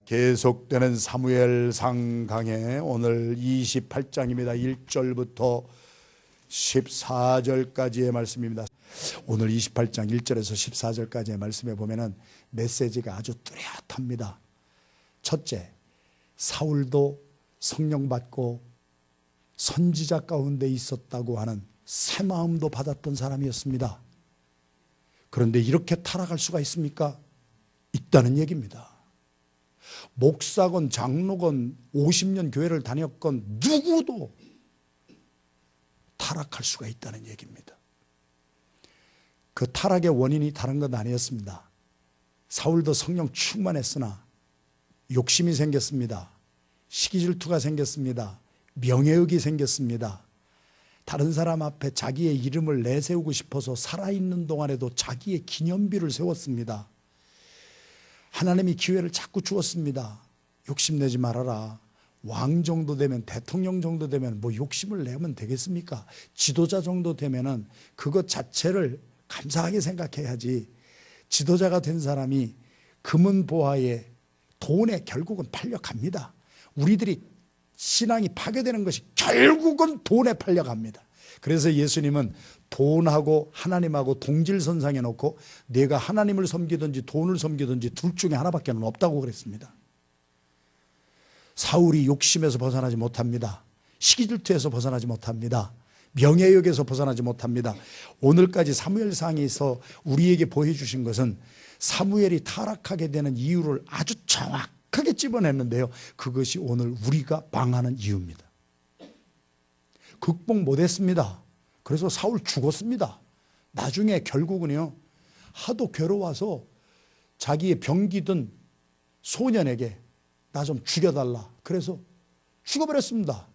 계속되는 사무엘상 강해 오늘 28장입니다. 1절부터 14절까지의 말씀입니다. 오늘 28장 1절에서 14절까지의 말씀에 보면은 메시지가 아주 뚜렷합니다. 첫째, 사울도 성령 받고 선지자 가운데 있었다고 하는 새 마음도 받았던 사람이었습니다. 그런데 이렇게 타락할 수가 있습니까? 있다는 얘기입니다. 목사건 장로건 50년 교회를 다녔건 누구도 타락할 수가 있다는 얘기입니다. 그 타락의 원인이 다른 건 아니었습니다. 사울도 성령 충만했으나 욕심이 생겼습니다. 시기질투가 생겼습니다. 명예욕이 생겼습니다. 다른 사람 앞에 자기의 이름을 내세우고 싶어서 살아있는 동안에도 자기의 기념비를 세웠습니다. 하나님이 기회를 자꾸 주었습니다. 욕심내지 말아라. 왕 정도 되면, 대통령 정도 되면 뭐 욕심을 내면 되겠습니까? 지도자 정도 되면은 그것 자체를 감사하게 생각해야지. 지도자가 된 사람이 금은 보화에 돈에 결국은 팔려갑니다. 우리들이 신앙이 파괴되는 것이 결국은 돈에 팔려갑니다. 그래서 예수님은 돈하고 하나님하고 동질선상에 놓고 내가 하나님을 섬기든지 돈을 섬기든지 둘 중에 하나밖에 없다고 그랬습니다. 사울이 욕심에서 벗어나지 못합니다. 시기질투에서 벗어나지 못합니다. 명예욕에서 벗어나지 못합니다. 오늘까지 사무엘상에서 우리에게 보여주신 것은 사무엘이 타락하게 되는 이유를 아주 정확하게 찝어냈는데요, 그것이 오늘 우리가 망하는 이유입니다. 극복 못했습니다. 그래서 사울 죽었습니다. 나중에 결국은요, 하도 괴로워서 자기의 병기든 소년에게 나 좀 죽여달라. 그래서 죽어버렸습니다.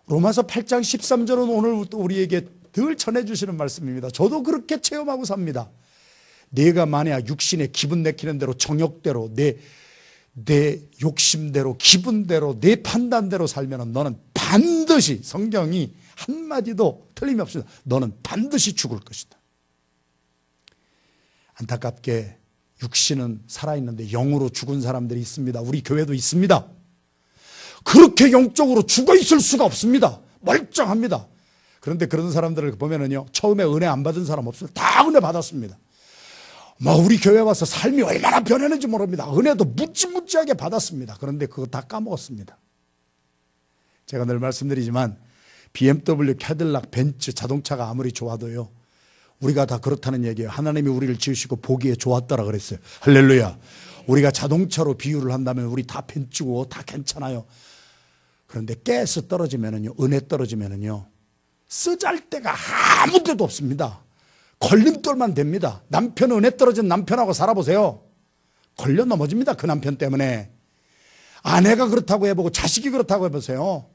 로마서 8장 13절은 오늘 우리에게 늘 전해주시는 말씀입니다. 저도 그렇게 체험하고 삽니다. 내가 만약 육신의 기분 내키는 대로 정욕대로 내 욕심대로 기분대로 내 판단대로 살면 너는 반드시, 성경이 한마디도 틀림이 없습니다. 너는 반드시 죽을 것이다. 안타깝게 육신은 살아있는데 영으로 죽은 사람들이 있습니다. 우리 교회도 있습니다. 그렇게 영적으로 죽어있을 수가 없습니다. 멀쩡합니다. 그런데 그런 사람들을 보면은요, 처음에 은혜 안 받은 사람 없어요. 다 은혜 받았습니다. 우리 교회 와서 삶이 얼마나 변했는지 모릅니다. 은혜도 무지무지하게 받았습니다. 그런데 그거 다 까먹었습니다. 제가 늘 말씀드리지만 BMW, 캐딜락, 벤츠 자동차가 아무리 좋아도요, 우리가 다 그렇다는 얘기예요. 하나님이 우리를 지으시고 보기에 좋았다라 그랬어요. 할렐루야. 우리가 자동차로 비유를 한다면 우리 다 벤츠고 다 괜찮아요. 그런데 가스 떨어지면은요, 은혜 떨어지면은요, 쓰잘데가 아무 데도 없습니다. 걸림돌만 됩니다. 남편, 은혜 떨어진 남편하고 살아보세요. 걸려 넘어집니다. 그 남편 때문에. 아내가 그렇다고 해보고 자식이 그렇다고 해보세요.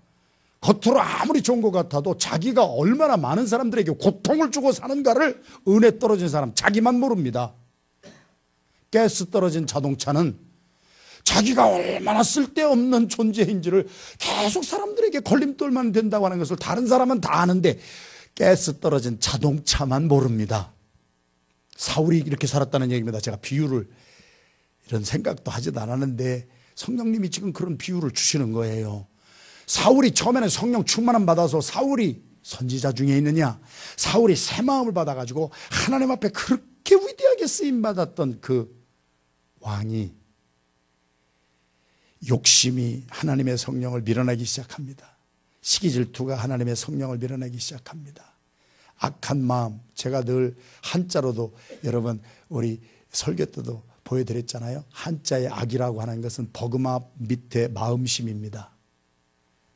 겉으로 아무리 좋은 것 같아도 자기가 얼마나 많은 사람들에게 고통을 주고 사는가를 은혜 떨어진 사람 자기만 모릅니다. 가스 떨어진 자동차는 자기가 얼마나 쓸데없는 존재인지를 계속 사람들에게 걸림돌만 된다고 하는 것을 다른 사람은 다 아는데 가스 떨어진 자동차만 모릅니다. 사울이 이렇게 살았다는 얘기입니다. 제가 비유를 이런 생각도 하지도 않았는데 성령님이 지금 그런 비유를 주시는 거예요. 사울이 처음에는 성령 충만함 받아서 사울이 선지자 중에 있느냐, 사울이 새 마음을 받아가지고 하나님 앞에 그렇게 위대하게 쓰임받았던 그 왕이 욕심이 하나님의 성령을 밀어내기 시작합니다. 시기질투가 하나님의 성령을 밀어내기 시작합니다. 악한 마음, 제가 늘 한자로도 여러분 우리 설교 때도 보여드렸잖아요. 한자의 악이라고 하는 것은 버그마 밑에 마음심입니다.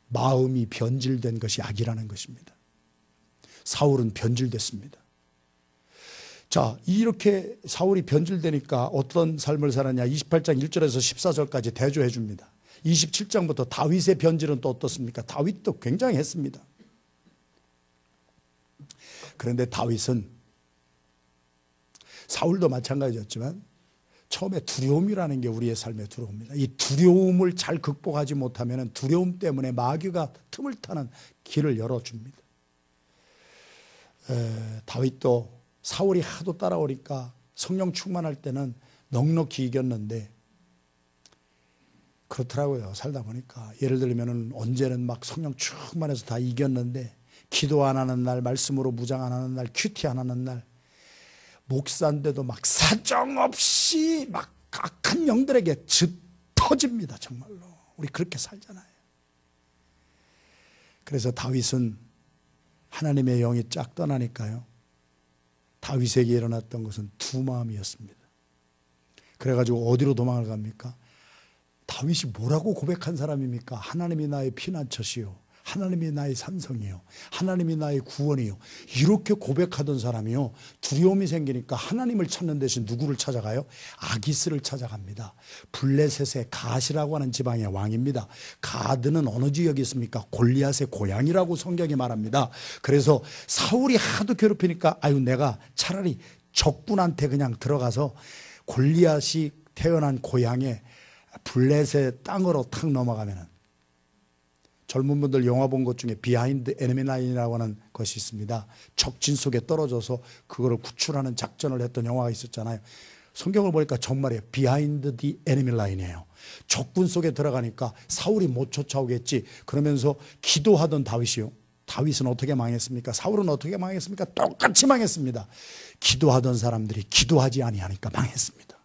마음이 변질된 것이 악이라는 것입니다. 사울은 변질됐습니다. 자, 이렇게 사울이 변질되니까 어떤 삶을 살았냐, 28장 1절에서 14절까지 대조해 줍니다. 27장부터 다윗의 변질은 또 어떻습니까? 다윗도 굉장히 했습니다. 그런데 다윗은 사울도 마찬가지였지만 처음에 두려움이라는 게 우리의 삶에 들어옵니다. 이 두려움을 잘 극복하지 못하면 두려움 때문에 마귀가 틈을 타는 길을 열어줍니다. 다윗도 사울이 하도 따라오니까 성령 충만할 때는 넉넉히 이겼는데 그렇더라고요. 살다 보니까. 예를 들면은 언제는 막 성령 충만해서 다 이겼는데 기도 안 하는 날, 말씀으로 무장 안 하는 날, 큐티 안 하는 날, 목사인데도 막 사정없이 막 악한 영들에게 터집니다. 정말로. 우리 그렇게 살잖아요. 그래서 다윗은 하나님의 영이 쫙 떠나니까요, 다윗에게 일어났던 것은 두 마음이었습니다. 그래가지고 어디로 도망을 갑니까? 다윗이 뭐라고 고백한 사람입니까? 하나님이 나의 피난처시요, 하나님이 나의 산성이요, 하나님이 나의 구원이요. 이렇게 고백하던 사람이요, 두려움이 생기니까 하나님을 찾는 대신 누구를 찾아가요? 아기스를 찾아갑니다. 블레셋의 갓이라고 하는 지방의 왕입니다. 갓은 어느 지역이 있습니까? 골리앗의 고향이라고 성경이 말합니다. 그래서 사울이 하도 괴롭히니까 아유, 내가 차라리 적군한테 그냥 들어가서 골리앗이 태어난 고향에 블레셋 땅으로 탁 넘어가면은, 젊은 분들 영화 본 것 중에 비하인드 에너미 라인이라고 하는 것이 있습니다. 적진 속에 떨어져서 그거를 구출하는 작전을 했던 영화가 있었잖아요. 성경을 보니까 정말이에요. 비하인드 디 에너미 라인이에요. 적군 속에 들어가니까 사울이 못 쫓아오겠지 그러면서 기도하던 다윗이요, 다윗은 어떻게 망했습니까? 사울은 어떻게 망했습니까? 똑같이 망했습니다. 기도하던 사람들이 기도하지 아니하니까 망했습니다.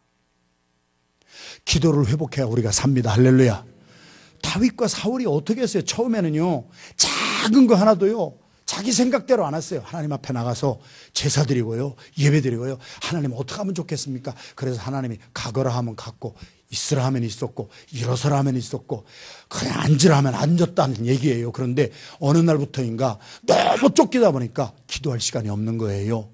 기도를 회복해야 우리가 삽니다. 할렐루야. 다윗과 사울이 어떻게 했어요? 처음에는요, 작은 거 하나도요, 자기 생각대로 안 했어요. 하나님 앞에 나가서 제사 드리고요, 예배 드리고요. 하나님 어떻게 하면 좋겠습니까? 그래서 하나님이 가거라 하면 갔고, 있으라 하면 있었고, 일어서라 하면 있었고, 그냥 앉으라 하면 앉았다는 얘기예요. 그런데 어느 날부터인가 너무 쫓기다 보니까 기도할 시간이 없는 거예요.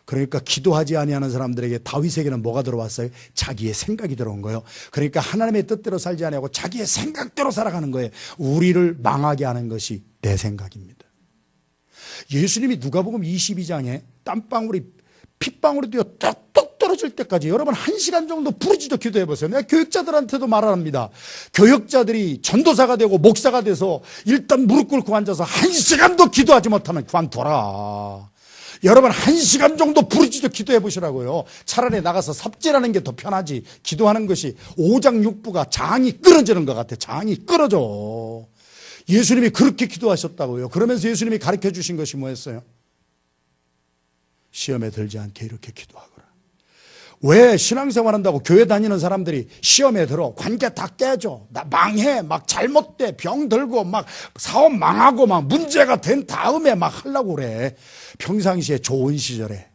그러니까 기도하지 아니하는 사람들에게 다윗에게는 뭐가 들어왔어요? 자기의 생각이 들어온 거예요. 그러니까 하나님의 뜻대로 살지 아니하고 자기의 생각대로 살아가는 거예요. 우리를 망하게 하는 것이 내 생각입니다. 예수님이 누가복음 22장에 땀방울이 핏방울이 되어 뚝뚝 떨어질 때까지 여러분 1시간 정도 부르짖어 기도해 보세요. 내가 교육자들한테도 말합니다. 교육자들이 전도사가 되고 목사가 돼서 일단 무릎 꿇고 앉아서 1시간도 기도하지 못하면 그만둬라. 여러분 1시간 정도 부르짖어 기도해 보시라고요. 차라리 나가서 삽질하는 게 더 편하지, 기도하는 것이 오장육부가 장이 끊어지는 것 같아. 장이 끊어져. 예수님이 그렇게 기도하셨다고요. 그러면서 예수님이 가르쳐 주신 것이 뭐였어요? 시험에 들지 않게 이렇게 기도하거라. 왜 신앙생활 한다고 교회 다니는 사람들이 시험에 들어 관계 다 깨져, 나 망해, 막 잘못돼, 병 들고 막 사업 망하고 막 문제가 된 다음에 막 하려고 그래. 평상시에 좋은 시절에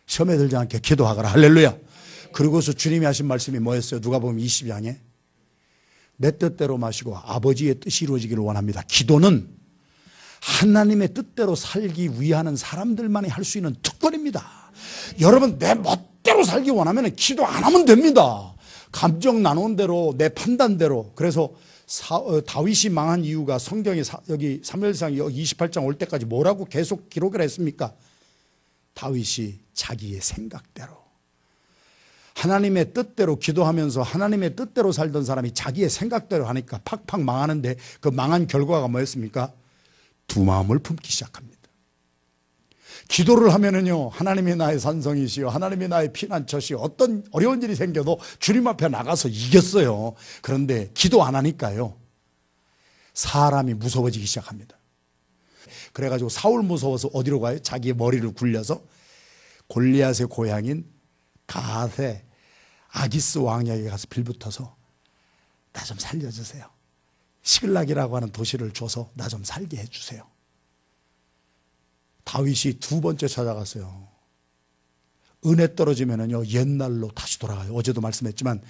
시험에 들지 않게 기도하거라. 할렐루야. 그리고서 주님이 하신 말씀이 뭐였어요? 누가복음 20장에 내 뜻대로 마시고 아버지의 뜻이 이루어지기를 원합니다. 기도는 하나님의 뜻대로 살기 위하는 사람들만이 할 수 있는 특권입니다. 여러분 내 멋대로 살기 원하면 기도 안 하면 됩니다. 감정 나눈 대로, 내 판단대로. 그래서 다윗이 망한 이유가 성경에 여기 사무엘상 28장 올 때까지 뭐라고 계속 기록을 했습니까? 다윗이 자기의 생각대로, 하나님의 뜻대로 기도하면서 하나님의 뜻대로 살던 사람이 자기의 생각대로 하니까 팍팍 망하는데, 그 망한 결과가 뭐였습니까? 두 마음을 품기 시작합니다. 기도를 하면은요, 하나님이 나의 산성이시요, 하나님이 나의 피난처시요, 어떤 어려운 일이 생겨도 주님 앞에 나가서 이겼어요. 그런데 기도 안 하니까요, 사람이 무서워지기 시작합니다. 그래가지고 사울 무서워서 어디로 가요? 자기의 머리를 굴려서 골리앗의 고향인 갓의 아기스 왕에게 가서 빌붙어서 나 좀 살려주세요. 시글락이라고 하는 도시를 줘서 나 좀 살게 해주세요. 다윗이 두 번째 찾아갔어요. 은혜 떨어지면은요, 옛날로 다시 돌아가요. 어제도 말씀했지만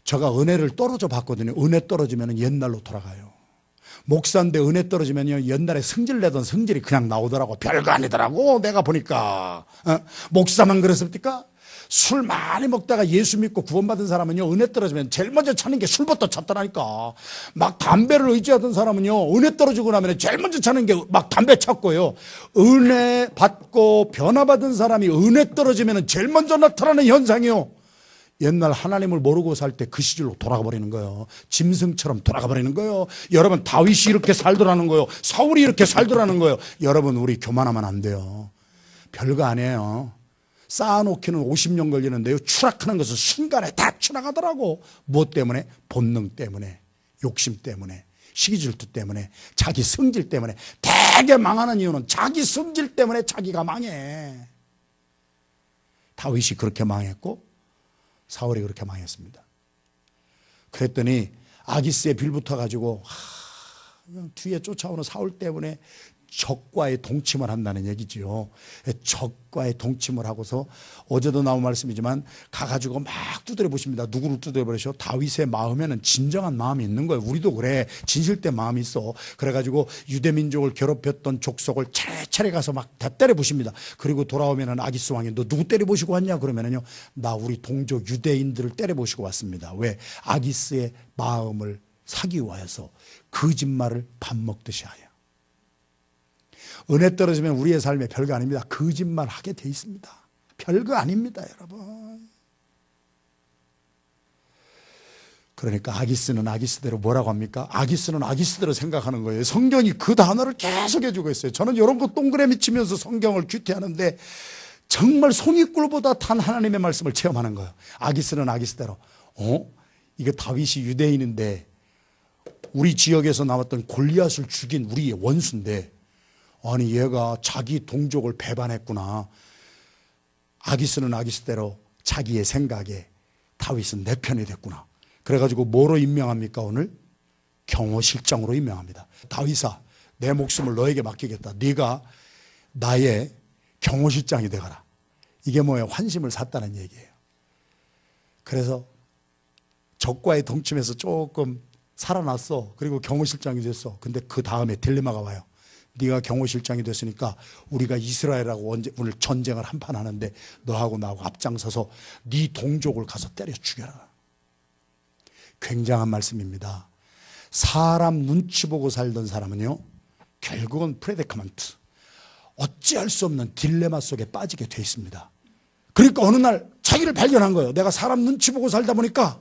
제가 은혜를 떨어져 봤거든요. 은혜 떨어지면은 옛날로 돌아가요. 목사인데 은혜 떨어지면요, 옛날에 성질 내던 성질이 그냥 나오더라고. 별거 아니더라고. 내가 보니까. 목사만 그랬습니까? 술 많이 먹다가 예수 믿고 구원받은 사람은요, 은혜 떨어지면 제일 먼저 찾는 게 술부터 찾더라니까. 막 담배를 의지하던 사람은요, 은혜 떨어지고 나면 제일 먼저 찾는 게 막 담배 찾고요. 은혜 받고 변화받은 사람이 은혜 떨어지면 제일 먼저 나타나는 현상이요, 옛날 하나님을 모르고 살 때 그 시절로 돌아가 버리는 거예요. 짐승처럼 돌아가 버리는 거예요. 여러분 다윗이 이렇게 살더라는 거예요. 사울이 이렇게 살더라는 거예요. 여러분 우리 교만하면 안 돼요. 별거 아니에요. 쌓아놓기는 50년 걸리는데요, 추락하는 것은 순간에 다 추락하더라고. 무엇 때문에? 본능 때문에. 욕심 때문에, 시기질투 때문에, 자기 성질 때문에. 되게 망하는 이유는 자기 성질 때문에 자기가 망해. 다윗이 그렇게 망했고 사울이 그렇게 망했습니다. 그랬더니 아기스에 빌붙어가지고 그냥 뒤에 쫓아오는 사울 때문에 적과의 동침을 한다는 얘기지요. 적과의 동침을 하고서 어제도 나온 말씀이지만 가가지고 막 두드려 보십니다. 누구를 두드려 버리셔? 다윗의 마음에는 진정한 마음이 있는 거예요. 우리도 그래. 진실된 마음이 있어. 그래가지고 유대민족을 괴롭혔던 족속을 차례차례 가서 막 다 때려 보십니다. 그리고 돌아오면은 아기스 왕이 너 누구 때려 보시고 왔냐? 그러면은요, 나 우리 동족 유대인들을 때려 보시고 왔습니다. 왜? 아기스의 마음을 사기 위하여서 거짓말을 밥 먹듯이 하여. 은혜 떨어지면 우리의 삶에 별거 아닙니다. 거짓말 하게 돼 있습니다. 별거 아닙니다, 여러분. 그러니까 아기스는 아기스대로 뭐라고 합니까? 아기스는 아기스대로 생각하는 거예요. 성경이 그 단어를 계속 해주고 있어요. 저는 이런 거 동그라미 치면서 성경을 큐티하는데 정말 송이꿀보다 단 하나님의 말씀을 체험하는 거예요. 아기스는 아기스대로. 이거 다윗이 유대인인데 우리 지역에서 나왔던 골리앗을 죽인 우리의 원수인데, 아니 얘가 자기 동족을 배반했구나. 아기스는 아기스대로 자기의 생각에 다윗은 내 편이 됐구나. 그래가지고 뭐로 임명합니까? 오늘 경호실장으로 임명합니다. 다윗아, 내 목숨을 너에게 맡기겠다. 네가 나의 경호실장이 되거라. 이게 뭐예요? 환심을 샀다는 얘기예요. 그래서 적과의 동침에서 조금 살아났어. 그리고 경호실장이 됐어. 근데 그 다음에 딜레마가 와요. 네가 경호실장이 됐으니까 우리가 이스라엘하고 오늘 전쟁을 한판 하는데 너하고 나하고 앞장서서 네 동족을 가서 때려 죽여라. 굉장한 말씀입니다. 사람 눈치 보고 살던 사람은요, 결국은 프레데카먼트, 어찌할 수 없는 딜레마 속에 빠지게 돼 있습니다. 그러니까 어느 날 자기를 발견한 거예요. 내가 사람 눈치 보고 살다 보니까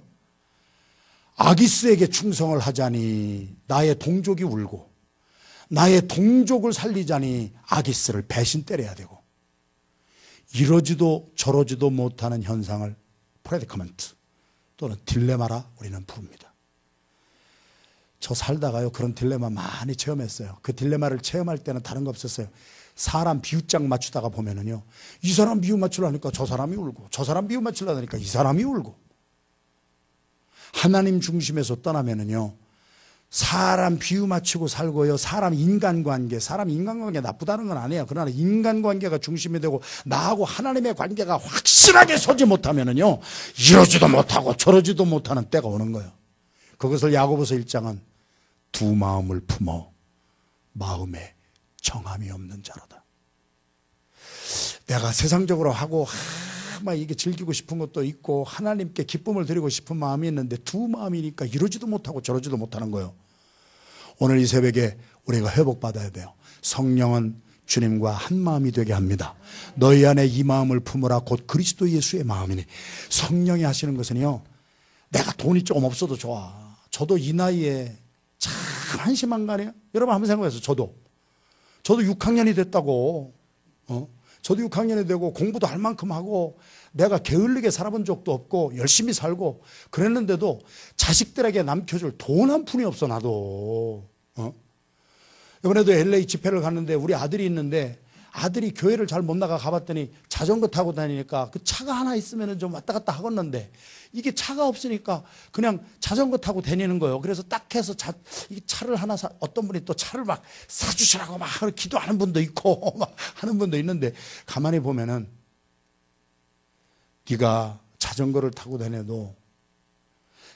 아기스에게 충성을 하자니 나의 동족이 울고, 나의 동족을 살리자니 아기스를 배신 때려야 되고, 이러지도 저러지도 못하는 현상을 프레디커먼트 또는 딜레마라 우리는 부릅니다. 저 살다가요, 그런 딜레마 많이 체험했어요. 그 딜레마를 체험할 때는 다른 거 없었어요. 사람 비유짝 맞추다가 보면은요, 이 사람 비유 맞추려니까 저 사람이 울고, 저 사람 비유 맞추려니까 이 사람이 울고. 하나님 중심에서 떠나면은요, 사람 비유 맞추고 살고요, 사람 인간관계 나쁘다는 건 아니에요. 그러나 인간관계가 중심이 되고 나하고 하나님의 관계가 확실하게 서지 못하면은요, 이러지도 못하고 저러지도 못하는 때가 오는 거예요. 그것을 야고보서 1장은 두 마음을 품어 마음에 정함이 없는 자로다. 내가 세상적으로 하고 막 이게 즐기고 싶은 것도 있고 하나님께 기쁨을 드리고 싶은 마음이 있는데 두 마음이니까 이러지도 못하고 저러지도 못하는 거예요. 오늘 이 새벽에 우리가 회복받아야 돼요. 성령은 주님과 한 마음이 되게 합니다. 너희 안에 이 마음을 품으라 곧 그리스도 예수의 마음이니. 성령이 하시는 것은요, 내가 돈이 조금 없어도 좋아. 저도 이 나이에 참 한심한 거 아니에요? 여러분 한번 생각해보세요. 저도 6학년이 됐다고, 저도 6학년이 되고 공부도 할 만큼 하고 내가 게을르게 살아본 적도 없고 열심히 살고 그랬는데도 자식들에게 남겨줄 돈 한 푼이 없어. 나도 이번에도 LA 집회를 갔는데 우리 아들이 있는데, 아들이 교회를 잘 못 나가 가봤더니 자전거 타고 다니니까 그 차가 하나 있으면 좀 왔다 갔다 하겠는데 이게 차가 없으니까 그냥 자전거 타고 다니는 거예요. 그래서 딱 해서 이 차를 하나 어떤 분이 또 차를 막 사주시라고 막 기도하는 분도 있고 막 하는 분도 있는데, 가만히 보면은 네가 자전거를 타고 다녀도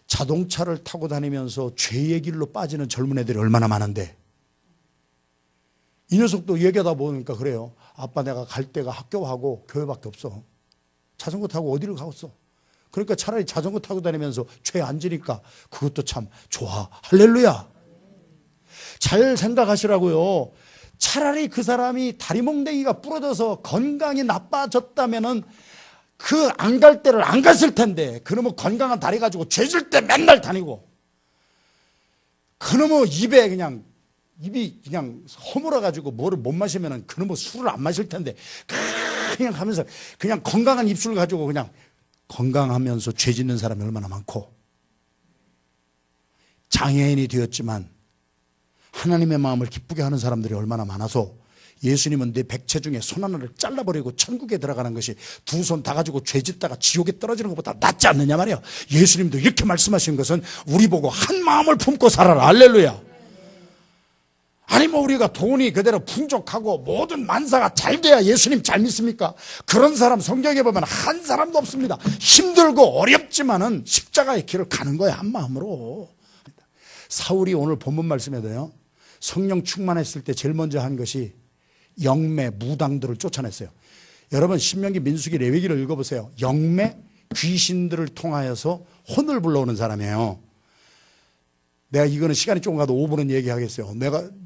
자동차를 타고 다니면서 죄의 길로 빠지는 젊은 애들이 얼마나 많은데, 이 녀석도 얘기하다 보니까 그래요. 아빠, 내가 갈 데가 학교하고 교회밖에 없어. 자전거 타고 어디를 가겠어? 그러니까 차라리 자전거 타고 다니면서 죄 안 지니까 그것도 참 좋아. 할렐루야. 잘 생각하시라고요. 차라리 그 사람이 다리몽댕이가 부러져서 건강이 나빠졌다면은 그 안 갈 때를 안 갔을 텐데, 그놈의 건강한 다리 가지고 죄질 때 맨날 다니고, 그놈의 입이 그냥 허물어가지고 뭐를 못 마시면은 그놈의 술을 안 마실 텐데, 그냥 하면서 그냥 건강한 입술 가지고 그냥 건강하면서 죄 짓는 사람이 얼마나 많고. 장애인이 되었지만 하나님의 마음을 기쁘게 하는 사람들이 얼마나 많아서 예수님은 내 백체 중에 손 하나를 잘라버리고 천국에 들어가는 것이 두 손 다 가지고 죄 짓다가 지옥에 떨어지는 것보다 낫지 않느냐 말이에요. 예수님도 이렇게 말씀하신 것은 우리 보고 한 마음을 품고 살아라. 할렐루야. 아니 뭐 우리가 돈이 그대로 풍족하고 모든 만사가 잘 돼야 예수님 잘 믿습니까? 그런 사람 성경에 보면 한 사람도 없습니다. 힘들고 어렵지만은 십자가의 길을 가는 거야, 한 마음으로. 사울이 오늘 본문 말씀에도요, 성령 충만했을 때 제일 먼저 한 것이 영매 무당들을 쫓아냈어요. 여러분 신명기, 민수기, 레위기를 읽어보세요. 영매, 귀신들을 통하여서 혼을 불러오는 사람이에요. 내가 이거는 시간이 조금 가도 5분은 얘기하겠어요.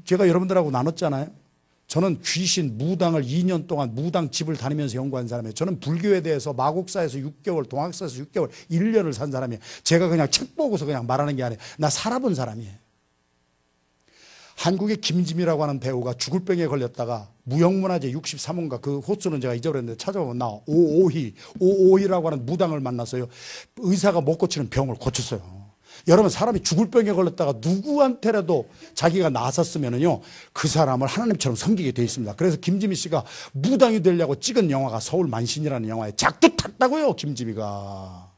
제가 여러분들하고 나눴잖아요. 저는 귀신, 무당을 2년 동안 무당 집을 다니면서 연구한 사람이에요. 저는 불교에 대해서 마곡사에서 6개월, 동학사에서 6개월, 1년을 산 사람이에요. 제가 그냥 책 보고서 그냥 말하는 게 아니에요. 나 살아본 사람이에요. 한국의 김지미라고 하는 배우가 죽을 병에 걸렸다가 무형문화재 63호인가 그 호수는 제가 잊어버렸는데 찾아보면 나와. 오오희라고 하는 무당을 만났어요. 의사가 못 고치는 병을 고쳤어요. 여러분 사람이 죽을 병에 걸렸다가 누구한테라도 자기가 나섰으면은요 그 사람을 하나님처럼 섬기게 돼 있습니다. 그래서 김지미 씨가 무당이 되려고 찍은 영화가 서울 만신이라는 영화에 작두 탔다고요. 김지미가.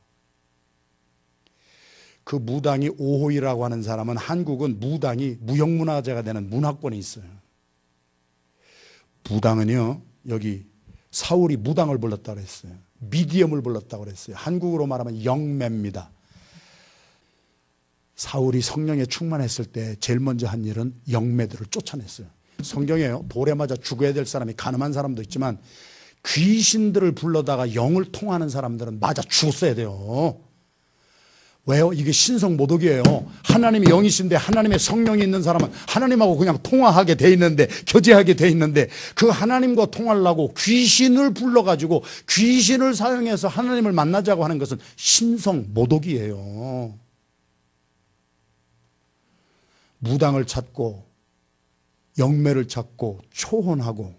그 무당이 오호이라고 하는 사람은 한국은 무당이 무형문화재가 되는 문화권에 있어요. 무당은요 여기 사울이 무당을 불렀다고 그랬어요. 미디엄을 불렀다고 그랬어요. 한국으로 말하면 영매입니다. 사울이 성령에 충만했을 때 제일 먼저 한 일은 영매들을 쫓아냈어요. 성경에요 돌에 맞아 죽어야 될 사람이 가늠한 사람도 있지만 귀신들을 불러다가 영을 통하는 사람들은 맞아 죽었어야 돼요. 왜요? 이게 신성 모독이에요. 하나님이 영이신데 하나님의 성령이 있는 사람은 하나님하고 그냥 통화하게 돼 있는데, 교제하게 돼 있는데 그 하나님과 통하려고 귀신을 불러가지고 귀신을 사용해서 하나님을 만나자고 하는 것은 신성 모독이에요. 무당을 찾고 영매를 찾고 초혼하고,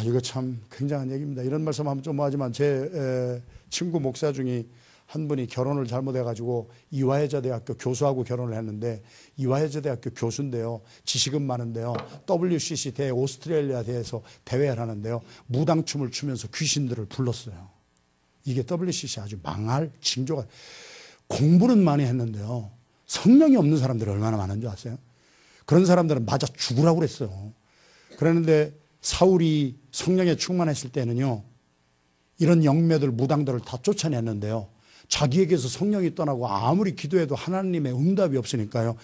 이거 참 굉장한 얘기입니다. 이런 말씀하면 좀 뭐하지만 제 친구 목사 중에 한 분이 결혼을 잘못해가지고 이화여자대학교 교수하고 결혼을 했는데, 이화여자대학교 교수인데요 지식은 많은데요 WCC 대회 오스트레일리아 대회에서 대회를 하는데요 무당춤을 추면서 귀신들을 불렀어요. 이게 WCC 아주 망할 징조가. 공부는 많이 했는데요 성령이 없는 사람들이 얼마나 많은 줄 아세요? 그런 사람들은 맞아 죽으라고 그랬어요. 그랬는데 사울이 성령에 충만했을 때는요 이런 영매들 무당들을 다 쫓아냈는데요 자기에게서 성령이 떠나고 아무리 기도해도 하나님의 응답이 없으니까요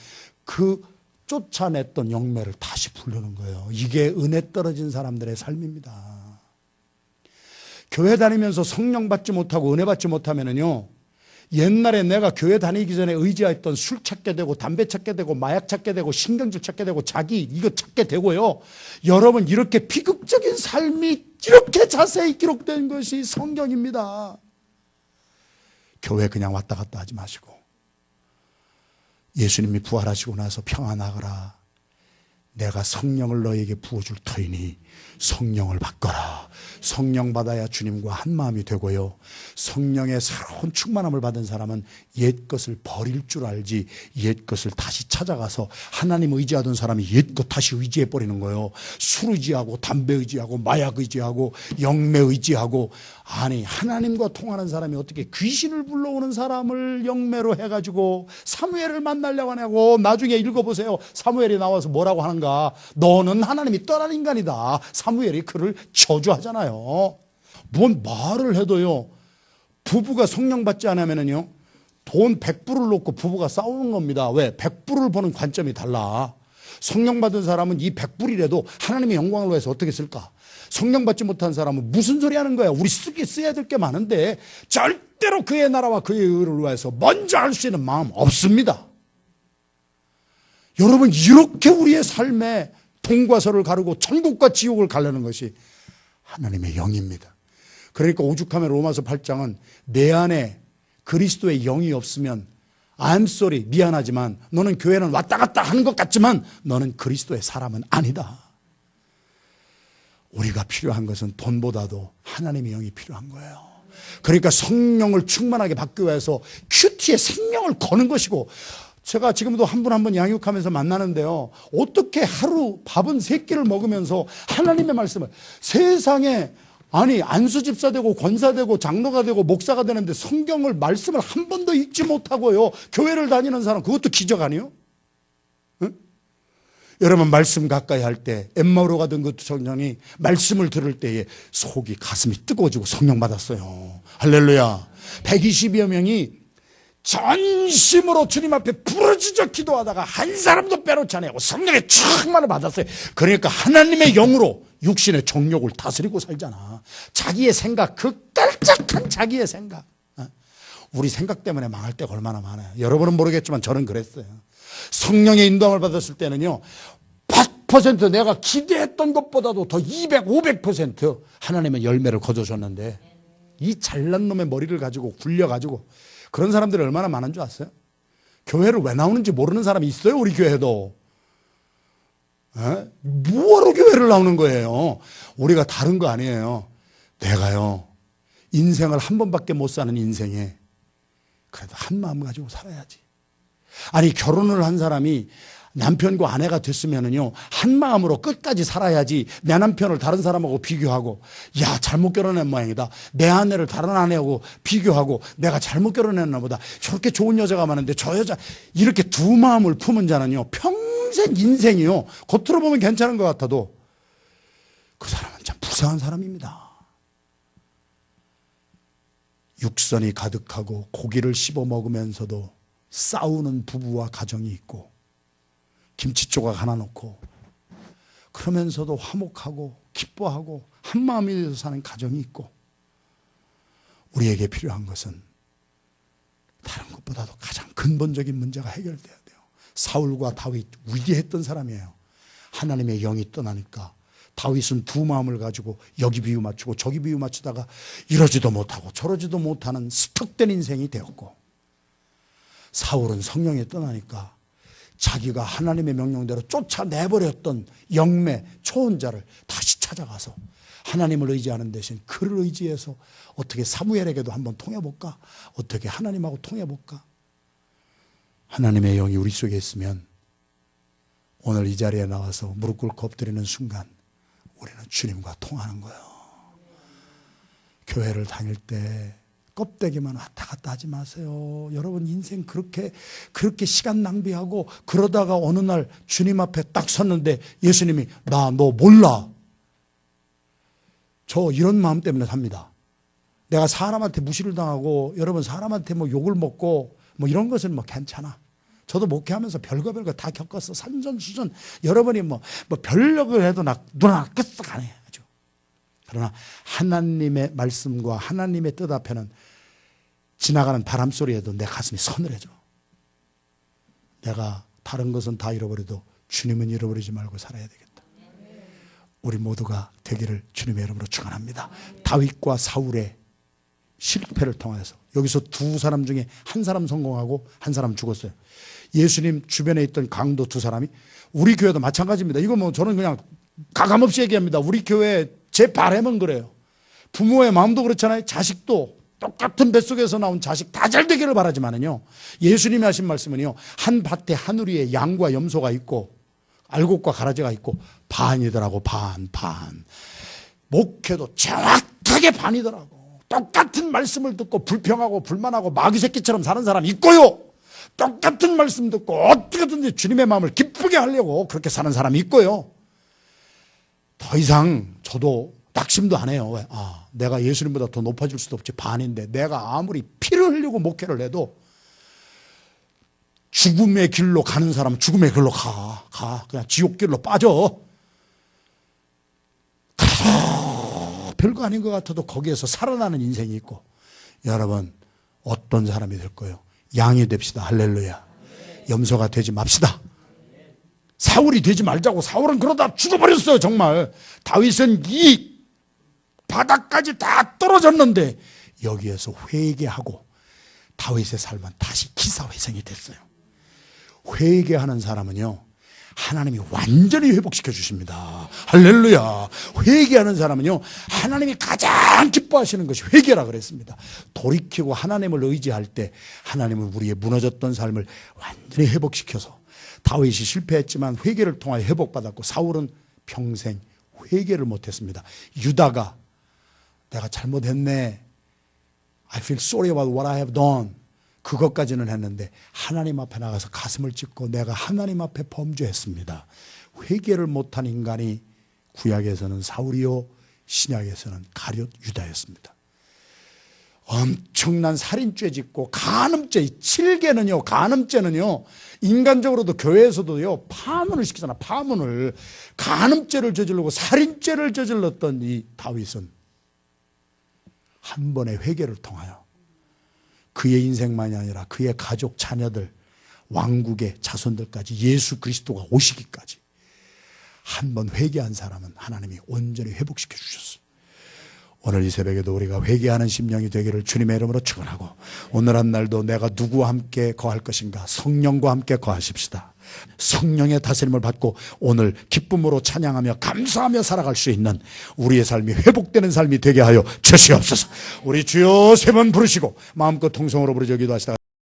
그 쫓아냈던 영매를 다시 부르는 거예요. 이게 은혜 떨어진 사람들의 삶입니다. 교회 다니면서 성령 받지 못하고 은혜 받지 못하면은요 옛날에 내가 교회 다니기 전에 의지했던 술 찾게 되고 담배 찾게 되고 마약 찾게 되고 신경질 찾게 되고 자기 이거 찾게 되고요. 여러분 이렇게 비극적인 삶이 이렇게 자세히 기록된 것이 성경입니다. 교회 그냥 왔다 갔다 하지 마시고 예수님이 부활하시고 나서 평안하거라. 내가 성령을 너에게 부어줄 터이니 성령을 받거라. 성령 받아야 주님과 한 마음이 되고요. 성령의 새로운 충만함을 받은 사람은 옛 것을 버릴 줄 알지 옛 것을 다시 찾아가서 하나님 의지하던 사람이 옛 것 다시 의지해 버리는 거예요. 술 의지하고 담배 의지하고 마약 의지하고 영매 의지하고. 아니 하나님과 통하는 사람이 어떻게 귀신을 불러오는 사람을 영매로 해가지고 사무엘을 만나려고 하냐고. 나중에 읽어보세요. 사무엘이 나와서 뭐라고 하는가. 너는 하나님이 떠난 인간이다. 사무엘이 그를 저주하잖아요. 뭔 말을 해도요 부부가 성령 받지 않으면요 돈 100불을 놓고 부부가 싸우는 겁니다. 왜? 100불을 보는 관점이 달라. 성령 받은 사람은 이 100불이라도 하나님의 영광을 위해서 어떻게 쓸까? 성령 받지 못한 사람은 무슨 소리 하는 거야? 우리 써야 될 게 많은데 절대로 그의 나라와 그의 의를 위해서 먼저 할 수 있는 마음 없습니다. 여러분 이렇게 우리의 삶에 동과서를 가르고 천국과 지옥을 가르는 것이 하나님의 영입니다. 그러니까 오죽하면 로마서 8장은 내 안에 그리스도의 영이 없으면 I'm sorry 미안하지만 너는 교회는 왔다 갔다 하는 것 같지만 너는 그리스도의 사람은 아니다. 우리가 필요한 것은 돈보다도 하나님의 영이 필요한 거예요. 그러니까 성령을 충만하게 받기 위해서 큐티에 생명을 거는 것이고 제가 지금도 한 분 한 분 양육하면서 만나는데요. 어떻게 하루 밥은 3끼를 먹으면서 하나님의 말씀을 세상에 아니 안수 집사 되고 권사 되고 장로가 되고 목사가 되는데 성경을 말씀을 한 번도 읽지 못하고요. 교회를 다니는 사람 그것도 기적 아니에요? 응? 여러분 말씀 가까이 할 때 엠마오로 가던 그 청년이 말씀을 들을 때에 속이 가슴이 뜨거워지고 성령 받았어요. 할렐루야. 120여 명이 전심으로 주님 앞에 부르짖어 기도하다가 한 사람도 빼놓지 않고 성령의 충만을 받았어요. 그러니까 하나님의 영으로 육신의 정욕을 다스리고 살잖아. 자기의 생각, 그 깔짝한 자기의 생각. 우리 생각 때문에 망할 때가 얼마나 많아요. 여러분은 모르겠지만 저는 그랬어요. 성령의 인도함을 받았을 때는요 100% 내가 기대했던 것보다도 더 200, 500% 하나님의 열매를 거둬줬는데 이 잘난 놈의 머리를 가지고 굴려가지고 그런 사람들이 얼마나 많은 줄 아세요? 교회를 왜 나오는지 모르는 사람이 있어요. 우리 교회도. 뭐하러 교회를 나오는 거예요? 우리가 다른 거 아니에요. 내가요 인생을 한 번밖에 못 사는 인생에 그래도 한 마음 가지고 살아야지. 아니 결혼을 한 사람이 남편과 아내가 됐으면은요 한 마음으로 끝까지 살아야지. 내 남편을 다른 사람하고 비교하고 야 잘못 결혼한 모양이다. 내 아내를 다른 아내하고 비교하고 내가 잘못 결혼했나 보다. 저렇게 좋은 여자가 많은데 저 여자 이렇게 두 마음을 품은 자는요 평생 인생이요 겉으로 보면 괜찮은 것 같아도 그 사람은 참 불쌍한 사람입니다. 육선이 가득하고 고기를 씹어 먹으면서도 싸우는 부부와 가정이 있고 김치 조각 하나 놓고 그러면서도 화목하고 기뻐하고 한마음이 되어서 사는 가정이 있고 우리에게 필요한 것은 다른 것보다도 가장 근본적인 문제가 해결돼야 돼요. 사울과 다윗 위대했던 사람이에요. 하나님의 영이 떠나니까 다윗은 두 마음을 가지고 여기 비유 맞추고 저기 비유 맞추다가 이러지도 못하고 저러지도 못하는 스톱된 인생이 되었고 사울은 성령이 떠나니까 자기가 하나님의 명령대로 쫓아내버렸던 영매 초혼자를 다시 찾아가서 하나님을 의지하는 대신 그를 의지해서 어떻게 사무엘에게도 한번 통해볼까? 어떻게 하나님하고 통해볼까? 하나님의 영이 우리 속에 있으면 오늘 이 자리에 나와서 무릎 꿇고 엎드리는 순간 우리는 주님과 통하는 거예요. 교회를 다닐 때 껍데기만 왔다 갔다 하지 마세요. 여러분 인생 그렇게 시간 낭비하고 그러다가 어느 날 주님 앞에 딱 섰는데 예수님이 나 너 몰라. 저 이런 마음 때문에 삽니다. 내가 사람한테 무시를 당하고 여러분 사람한테 뭐 욕을 먹고 뭐 이런 것은 뭐 괜찮아. 저도 목회하면서 별거 다 겪었어. 산전수전 여러분이 뭐 별력을 해도 나 누나 끄떡 안 해. 아주. 그러나 하나님의 말씀과 하나님의 뜻 앞에는 지나가는 바람 소리에도 내 가슴이 서늘해져. 내가 다른 것은 다 잃어버려도 주님은 잃어버리지 말고 살아야 되겠다. 우리 모두가 되기를 주님의 이름으로 축원합니다. 다윗과 사울의 실패를 통해서 여기서 두 사람 중에 한 사람 성공하고 한 사람 죽었어요. 예수님 주변에 있던 강도 두 사람이 우리 교회도 마찬가지입니다. 이거 뭐 저는 그냥 가감없이 얘기합니다. 우리 교회 제 바람은 그래요. 부모의 마음도 그렇잖아요. 자식도 똑같은 뱃속에서 나온 자식 다 잘 되기를 바라지만은요. 예수님이 하신 말씀은요. 한 밭에 하늘위에 양과 염소가 있고 알곡과 가라지가 있고 반이더라고. 반. 목회도 정확하게 반이더라고. 똑같은 말씀을 듣고 불평하고 불만하고 마귀 새끼처럼 사는 사람 있고요. 똑같은 말씀 듣고 어떻게든지 주님의 마음을 기쁘게 하려고 그렇게 사는 사람이 있고요. 더 이상 저도 낙심도 안 해요. 왜? 내가 예수님보다 더 높아질 수도 없지. 반인데 내가 아무리 피를 흘리고 목회를 해도 죽음의 길로 가는 사람은 죽음의 길로 가. 그냥 지옥길로 빠져. 별거 아닌 것 같아도 거기에서 살아나는 인생이 있고 여러분 어떤 사람이 될 거예요? 양이 됩시다. 할렐루야. 염소가 되지 맙시다. 사울이 되지 말자고. 사울은 그러다 죽어버렸어요. 정말. 다윗은 이 바닥까지 다 떨어졌는데 여기에서 회개하고 다윗의 삶은 다시 기사회생이 됐어요. 회개하는 사람은요 하나님이 완전히 회복시켜 주십니다. 할렐루야. 회개하는 사람은요, 하나님이 가장 기뻐하시는 것이 회개라 그랬습니다. 돌이키고 하나님을 의지할 때 하나님은 우리의 무너졌던 삶을 완전히 회복시켜서, 다윗이 실패했지만 회개를 통하여 회복받았고, 사울은 평생 회개를 못했습니다. 유다가 내가 잘못했네, I feel sorry about what I have done, 그것까지는 했는데 하나님 앞에 나가서 가슴을 찢고 내가 하나님 앞에 범죄했습니다. 회개를 못한 인간이 구약에서는 사울이요, 신약에서는 가룟 유다였습니다. 엄청난 살인죄 짓고 간음죄, 7계는요, 간음죄는요, 인간적으로도 교회에서도요, 파문을 시키잖아. 파문을. 간음죄를 저지르고 살인죄를 저질렀던 이 다윗은 한 번의 회개를 통하여 그의 인생만이 아니라 그의 가족, 자녀들, 왕국의 자손들까지 예수 그리스도가 오시기까지 한 번 회개한 사람은 하나님이 온전히 회복시켜 주셨어요. 오늘 이 새벽에도 우리가 회개하는 심령이 되기를 주님의 이름으로 축원하고, 오늘 한 날도 내가 누구와 함께 거할 것인가? 성령과 함께 거하십시다. 성령의 다스림을 받고 오늘 기쁨으로 찬양하며 감사하며 살아갈 수 있는 우리의 삶이 회복되는 삶이 되게 하여 주시옵소서. 우리 주여 세 번 부르시고 마음껏 통성으로 부르짖어 기도하시다.